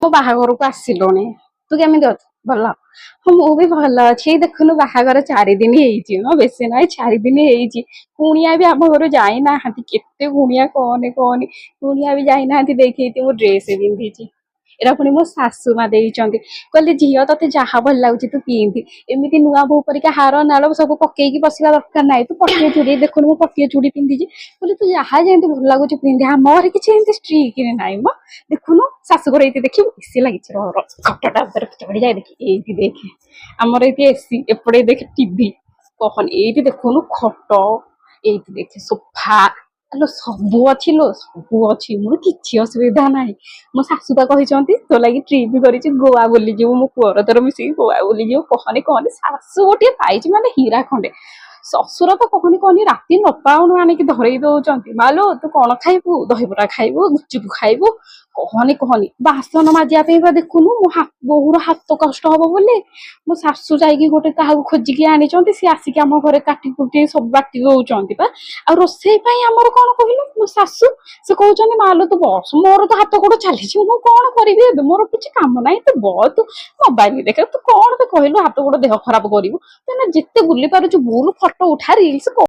ମୋ ବାହାଘରକୁ ଆସିଲୁଣି ତୁ କେମିତି ଅଛୁ? ଭଲ। ହଁ ମୁଁ ବି ଭଲ ଅଛି। ଏଇ ଦେଖୁନୁ ବାହାଘର 4 ଦିନ ହେଇଛି ହଁ ବେଶୀ ନାହିଁ 4 ଦିନ ହେଇଛି। କୁଣିଆ ବି ଆମ ଘରୁ ଯାଇନାହାନ୍ତି କେତେ କୁଣିଆ କହନି କହନି କୁଣିଆ ବି ଯାଇନାହାନ୍ତି। ଦେଖେଇତି ମୁଁ ଡ୍ରେସ ପିନ୍ଧିଛି ଏରା ପୁଣି ମୋ ଶାଶୁ ମା ଦେଇଛନ୍ତି। କହିଲେ ଝିଅ ତତେ ଯାହା ଭଲ ଲାଗୁଛି ତୁ ପିନ୍ଧି ଏମିତି ନୂଆ ବୋହୂ ପରିକା ହାର ନାଳ ସବୁ ପକେଇକି ବସିବା ଦରକାର ନାହିଁ। ତୁ ପଟିଆ ଚୁଡ଼ି ଦେଖୁନୁ ମୁଁ ପଟିଆ ଚୁଡ଼ି ପିନ୍ଧିଛି କହିଲେ ତୁ ଯାହା ଯେମିତି ଭଲ ଲାଗୁଛି ପିନ୍ଧି। ଆମ ଘରେ କିଛି ଏମିତି ଷ୍ଟ୍ରିକ୍ଟ ନାହିଁ ମ ଦେଖୁନୁ ଶାଶୁଘର ଏଇଠି ଦେଖିବୁ ଏସି ଲାଗିଛି ରହ ଖଟଟା ଉପରେ ଚଢି ଯାଏ ଦେଖି ଏଇଠି ଦେଖେ ଆମର ଏଇଠି ଏସି ଏପଟେ ଦେଖେ ଟିଭି କହନି ଏଇଠି ଦେଖୁନୁ ଖଟ ଏଇଠି ଦେଖେ ସୋଫା ଆଲୋ ସବୁ ଅଛି ଲୋ ସବୁ ଅଛି ମୋର କିଛି ଅସୁବିଧା ନାହିଁ। ମୋ ଶାଶୁ ବା କହିଛନ୍ତି ତୋ ଲାଗି ଟ୍ରିପ୍ କରିଛି ଗୋଆ ବୁଲିଯିବୁ ମୋ ପୁଅର ତୋର ମିଶିକି ଗୋଆ ବୁଲିଯିବୁ କହନି କହନି ଶାଶୁ ଗୋଟିଏ ପାଇଛି ମାନେ ହୀରା ଖଣ୍ଡେ। ଶ୍ୱଶୁର ତ କହନି କହନି ରାତି ନ ପାଉଣୁ ଆଣିକି ଧରେଇ ଦଉଛନ୍ତି ମାଲୋ ତୁ କଣ ଖାଇବୁ ଦହିବରା ଖାଇବୁ ଗୁପଚୁପ ଖାଇବୁ କହନି କହନି ବାସନ ମାଜିବା ପାଇଁ ବା ଦେଖୁନୁ ମୋ ବୋହୁର ହାତ କଷ୍ଟ ହବ ବୋଲି ମୋ ଶାଶୁ ଯାଇକି ଗୋଟେ କାହାକୁ ଖୋଜିକି ଆଣିଛନ୍ତି ସିଏ ଆସିକି ଆମ ଘରେ କାଟି କୁଟି ସବୁ ବାଟି ଦଉଛନ୍ତି ବା। ଆଉ ରୋଷେଇ ପାଇଁ ଆମର କଣ କହିଲୁ ମୋ ଶାଶୁ ସେ କହୁଛନ୍ତି ମାଲୋ ତୁ ବସ ମୋର ତ ହାତ ଗୋଡ ଚାଲିଛି ମୁଁ କଣ କରିବି ଏବେ ମୋର କିଛି କାମ ନାହିଁ ତୁ ବ ତୁ ମୋବାଇଲ ଦେଖେ ତୁ କଣ ବି କହିଲୁ ହାତ ଗୋଡ ଦେହ ଖରାପ କରିବୁ। ତୁ ଯେତେ ବୁଲି ପାରୁଛୁ ବୁଲ ଫଟୋ ଉଠା ରିଲ୍ସ